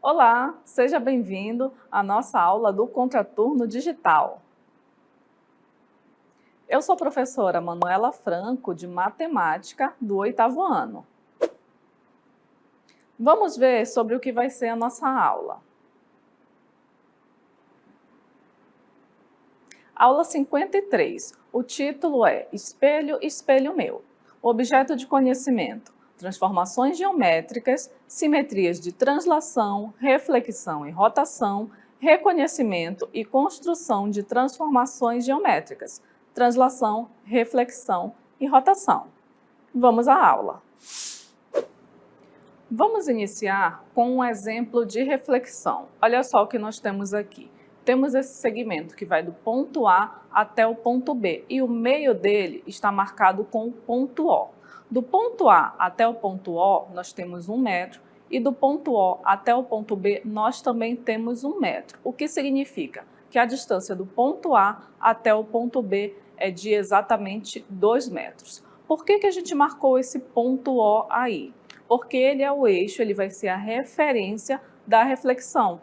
Olá, seja bem-vindo à nossa aula do Contraturno Digital. Eu sou a professora Manuela Franco, de Matemática, do 8º ano. Vamos ver sobre o que vai ser a nossa aula. Aula 53. O título é Espelho, Espelho Meu. O objeto de conhecimento: transformações geométricas, simetrias de translação, reflexão e rotação, reconhecimento e construção de transformações geométricas, translação, reflexão e rotação. Vamos à aula. Vamos iniciar com um exemplo de reflexão. Olha só o que nós temos aqui. Temos esse segmento que vai do ponto A até o ponto B e o meio dele está marcado com o ponto O. Do ponto A até o ponto O, nós temos 1 metro e do ponto O até o ponto B, nós também temos 1 metro. O que significa? Que a distância do ponto A até o ponto B é de exatamente 2 metros. Por que a gente marcou esse ponto O aí? Porque ele é o eixo, ele vai ser a referência da reflexão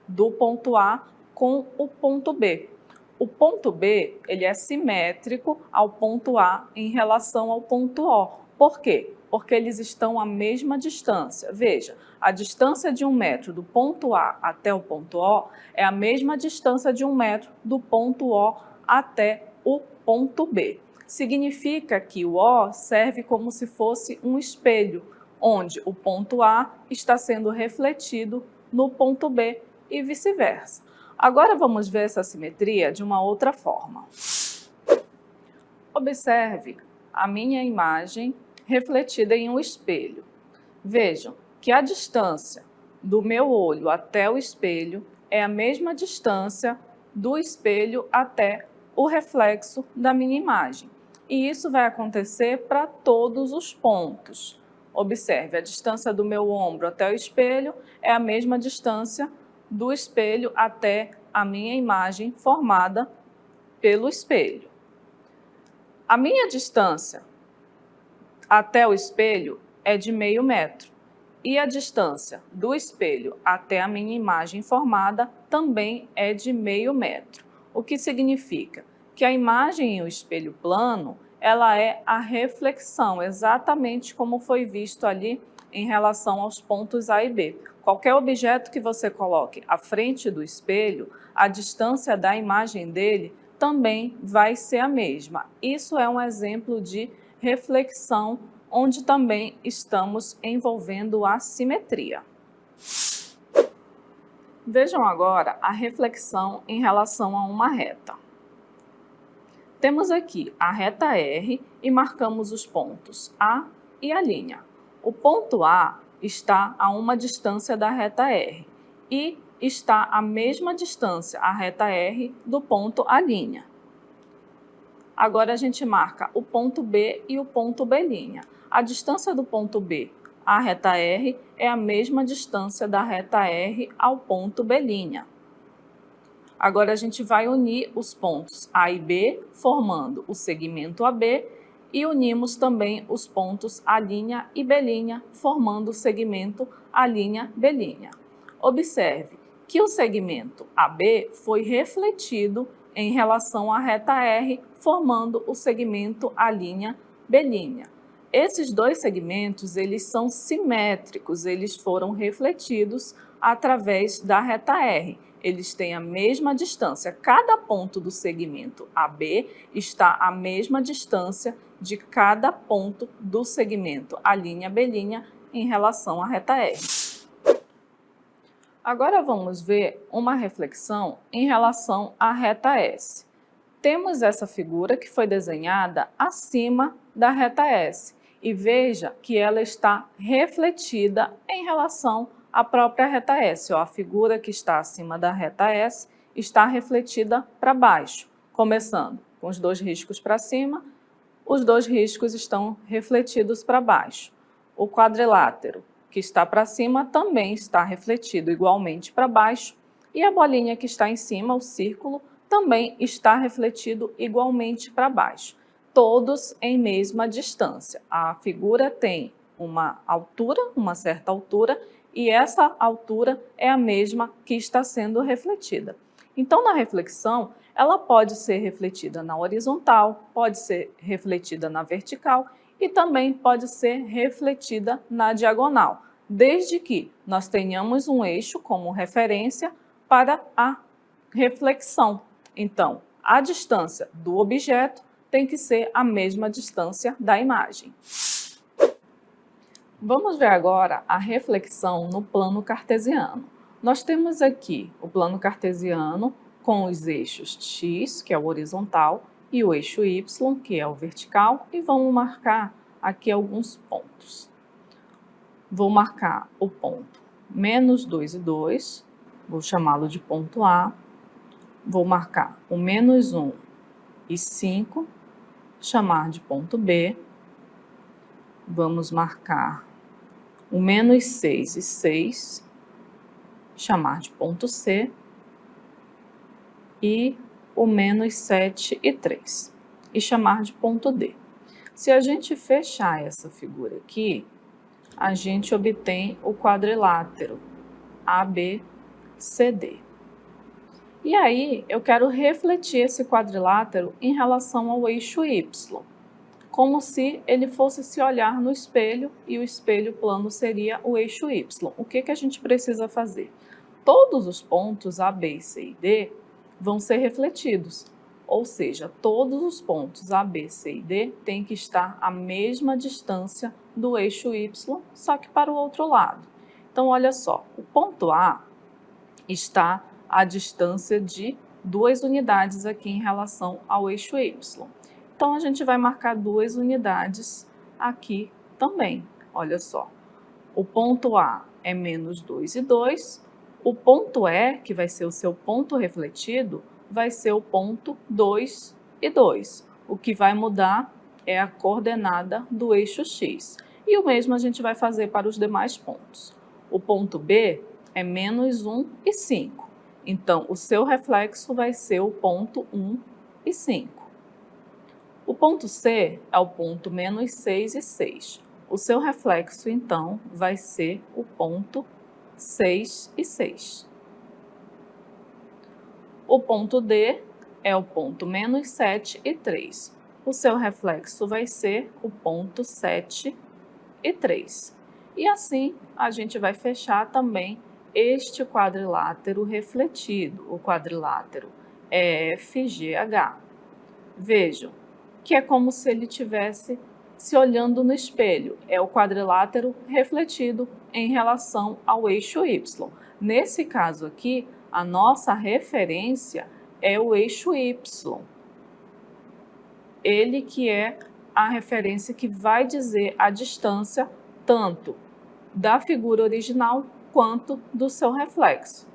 do ponto A com o ponto B. O ponto B, ele é simétrico ao ponto A em relação ao ponto O. Por quê? Porque eles estão à mesma distância. Veja, a distância de 1 metro do ponto A até o ponto O é a mesma distância de 1 metro do ponto O até o ponto B. Significa que o O serve como se fosse um espelho, onde o ponto A está sendo refletido no ponto B e vice-versa. Agora vamos ver essa simetria de uma outra forma. Observe a minha imagem refletida em um espelho. Vejam que a distância do meu olho até o espelho é a mesma distância do espelho até o reflexo da minha imagem. E isso vai acontecer para todos os pontos. Observe, a distância do meu ombro até o espelho é a mesma distância do espelho até a minha imagem formada pelo espelho. A minha distância até o espelho é de meio metro e a distância do espelho até a minha imagem formada também é de meio metro. O que significa que a imagem em um espelho plano, ela é a reflexão, exatamente como foi visto ali em relação aos pontos A e B. Qualquer objeto que você coloque à frente do espelho, a distância da imagem dele também vai ser a mesma. Isso é um exemplo de reflexão, onde também estamos envolvendo a simetria. Vejam agora a reflexão em relação a uma reta. Temos aqui a reta R e marcamos os pontos A e a linha. O ponto A está a uma distância da reta R e está a mesma distância, a reta R, do ponto A'. Agora a gente marca o ponto B e o ponto B'. A distância do ponto B à reta R é a mesma distância da reta R ao ponto B'. Agora a gente vai unir os pontos A e B, formando o segmento AB, e unimos também os pontos A' e B', formando o segmento A'B'. Observe que o segmento AB foi refletido em relação à reta R, formando o segmento A'B'. Esses dois segmentos, eles são simétricos, eles foram refletidos através da reta R. Eles têm a mesma distância. Cada ponto do segmento AB está à mesma distância de cada ponto do segmento A'B' em relação à reta R. Agora vamos ver uma reflexão em relação à reta S. Temos essa figura que foi desenhada acima da reta S e veja que ela está refletida em relação à própria reta S. A figura que está acima da reta S está refletida para baixo, começando com os dois riscos para cima, os dois riscos estão refletidos para baixo. O quadrilátero que está para cima também está refletido igualmente para baixo e a bolinha que está em cima, o círculo, também está refletido igualmente para baixo, todos em mesma distância. A figura tem uma altura, uma certa altura, e essa altura é a mesma que está sendo refletida. Então, na reflexão, ela pode ser refletida na horizontal, pode ser refletida na vertical e também pode ser refletida na diagonal, desde que nós tenhamos um eixo como referência para a reflexão. Então, a distância do objeto tem que ser a mesma distância da imagem. Vamos ver agora a reflexão no plano cartesiano. Nós temos aqui o plano cartesiano com os eixos x, que é o horizontal, e o eixo y, que é o vertical, e vamos marcar aqui alguns pontos. Vou marcar o ponto menos 2 e 2, vou chamá-lo de ponto A. Vou marcar o menos 1 e 5, chamar de ponto B. Vamos marcar o menos 6 e 6, chamar de ponto C. E o menos 7 e 3, e chamar de ponto D. Se a gente fechar essa figura aqui, a gente obtém o quadrilátero ABCD. E aí, eu quero refletir esse quadrilátero em relação ao eixo Y, como se ele fosse se olhar no espelho e o espelho plano seria o eixo Y. O que a gente precisa fazer? Todos os pontos A, B, C e D vão ser refletidos, ou seja, todos os pontos A, B, C e D têm que estar à mesma distância do eixo Y, só que para o outro lado. Então, olha só, o ponto A está à distância de 2 unidades aqui em relação ao eixo Y. Então, a gente vai marcar 2 unidades aqui também. Olha só, o ponto A é menos 2 e 2, o ponto E, que vai ser o seu ponto refletido, vai ser o ponto 2 e 2. O que vai mudar é a coordenada do eixo X. E o mesmo a gente vai fazer para os demais pontos. O ponto B é menos 1 e 5. Então, o seu reflexo vai ser o ponto 1 e 5. O ponto C é o ponto menos 6 e 6. O seu reflexo, então, vai ser o ponto 6 e 6. O ponto D é o ponto menos 7 e 3. O seu reflexo vai ser o ponto 7 e 3. E assim, a gente vai fechar também este quadrilátero refletido, o quadrilátero EFGH. Vejam que é como se ele tivesse se olhando no espelho, é o quadrilátero refletido em relação ao eixo Y. Nesse caso aqui, a nossa referência é o eixo Y. Ele que é a referência que vai dizer a distância tanto da figura original quanto do seu reflexo.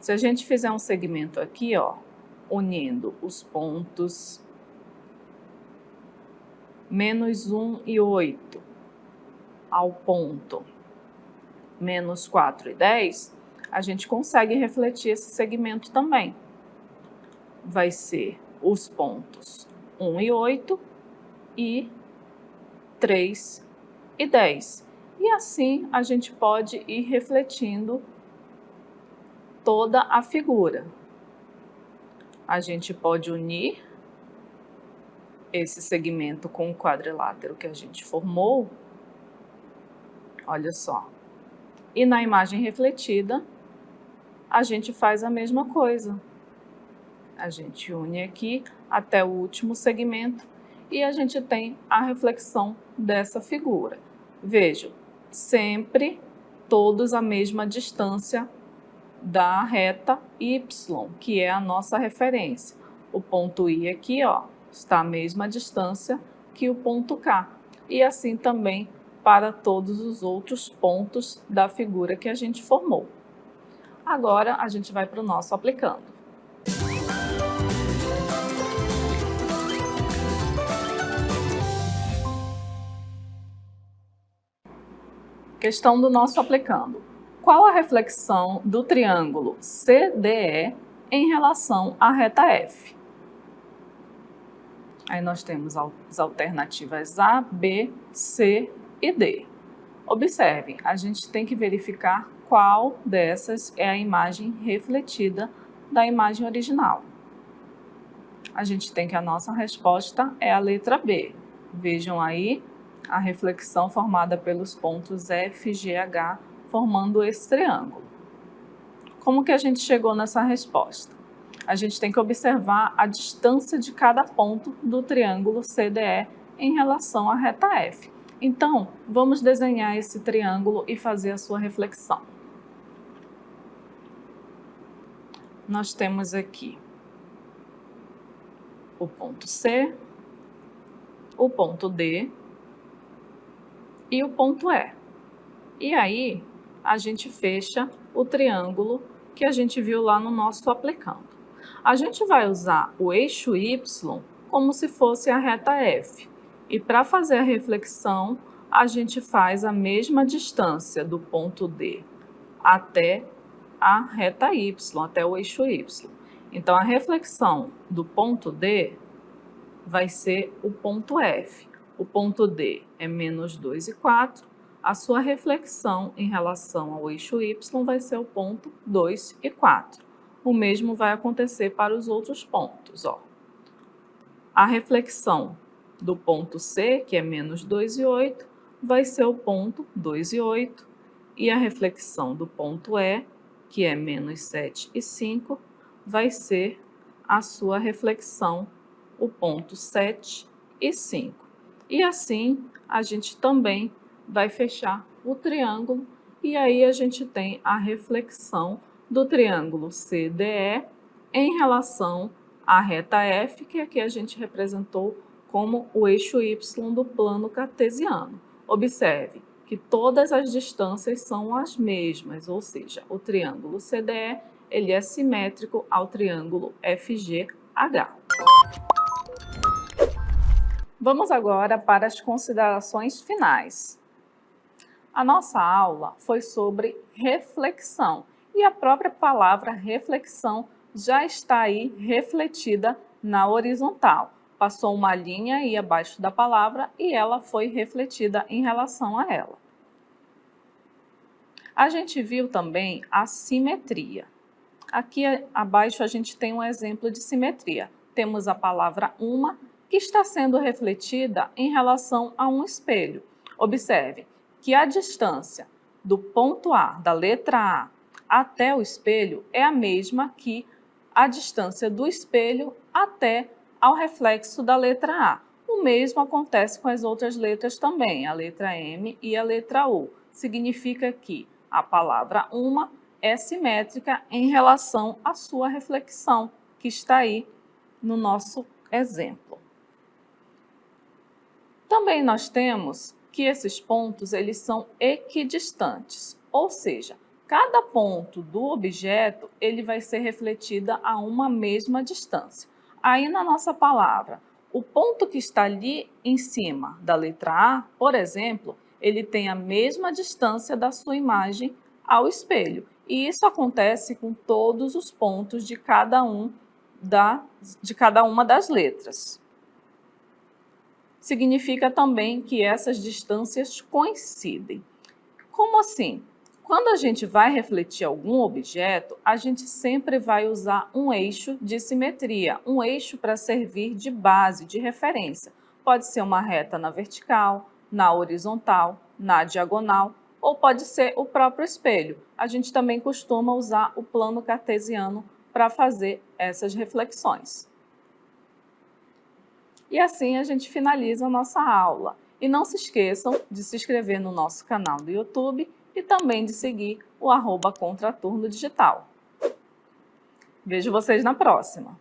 Se a gente fizer um segmento aqui, ó, unindo os pontos menos 1 e 8 ao ponto menos 4 e 10, a gente consegue refletir esse segmento também. Vai ser os pontos 1 e 8 e 3 e 10. E assim a gente pode ir refletindo toda a figura. A gente pode unir esse segmento com o quadrilátero que a gente formou. Olha só. E na imagem refletida, a gente faz a mesma coisa. A gente une aqui até o último segmento e a gente tem a reflexão dessa figura. Vejam, sempre todos à mesma distância da reta Y, que é a nossa referência. O ponto I aqui, ó, está à mesma distância que o ponto K. E assim também para todos os outros pontos da figura que a gente formou. Agora a gente vai para o nosso aplicando. Questão do nosso aplicando. Qual a reflexão do triângulo CDE em relação à reta F? Aí nós temos as alternativas A, B, C e D. Observem, a gente tem que verificar qual dessas é a imagem refletida da imagem original. A gente tem que a nossa resposta é a letra B. Vejam aí a reflexão formada pelos pontos F, G, H, formando esse triângulo. Como que a gente chegou nessa resposta? A gente tem que observar a distância de cada ponto do triângulo CDE em relação à reta F. Então, vamos desenhar esse triângulo e fazer a sua reflexão. Nós temos aqui o ponto C, o ponto D e o ponto E. E aí, a gente fecha o triângulo que a gente viu lá no nosso aplicando. A gente vai usar o eixo Y como se fosse a reta F. E para fazer a reflexão, a gente faz a mesma distância do ponto D até a reta Y, até o eixo Y. Então, a reflexão do ponto D vai ser o ponto F. O ponto D é menos 2 e 4. A sua reflexão em relação ao eixo Y vai ser o ponto 2 e 4. O mesmo vai acontecer para os outros pontos. A reflexão do ponto C, que é menos 2 e 8, vai ser o ponto 2 e 8. E a reflexão do ponto E, que é menos 7 e 5, vai ser a sua reflexão, o ponto 7 e 5. E assim, a gente também vai fechar o triângulo e aí a gente tem a reflexão do triângulo CDE em relação à reta F, que aqui a gente representou como o eixo Y do plano cartesiano. Observe que todas as distâncias são as mesmas, ou seja, o triângulo CDE ele é simétrico ao triângulo FGH. Vamos agora para as considerações finais. A nossa aula foi sobre reflexão e a própria palavra reflexão já está aí refletida na horizontal. Passou uma linha aí abaixo da palavra e ela foi refletida em relação a ela. A gente viu também a simetria. Aqui abaixo a gente tem um exemplo de simetria. Temos a palavra uma, que está sendo refletida em relação a um espelho. Observe que a distância do ponto A, da letra A, até o espelho é a mesma que a distância do espelho até ao reflexo da letra A. O mesmo acontece com as outras letras também, a letra M e a letra U. Significa que a palavra uma é simétrica em relação à sua reflexão, que está aí no nosso exemplo. Também nós temos que esses pontos eles são equidistantes, ou seja, cada ponto do objeto ele vai ser refletida a uma mesma distância. Aí na nossa palavra, o ponto que está ali em cima da letra A, por exemplo, ele tem a mesma distância da sua imagem ao espelho. E isso acontece com todos os pontos de cada uma das letras. Significa também que essas distâncias coincidem. Como assim? Quando a gente vai refletir algum objeto, a gente sempre vai usar um eixo de simetria, um eixo para servir de base, de referência. Pode ser uma reta na vertical, na horizontal, na diagonal, ou pode ser o próprio espelho. A gente também costuma usar o plano cartesiano para fazer essas reflexões. E assim a gente finaliza a nossa aula. E não se esqueçam de se inscrever no nosso canal do YouTube e também de seguir o @contraturno digital. Vejo vocês na próxima!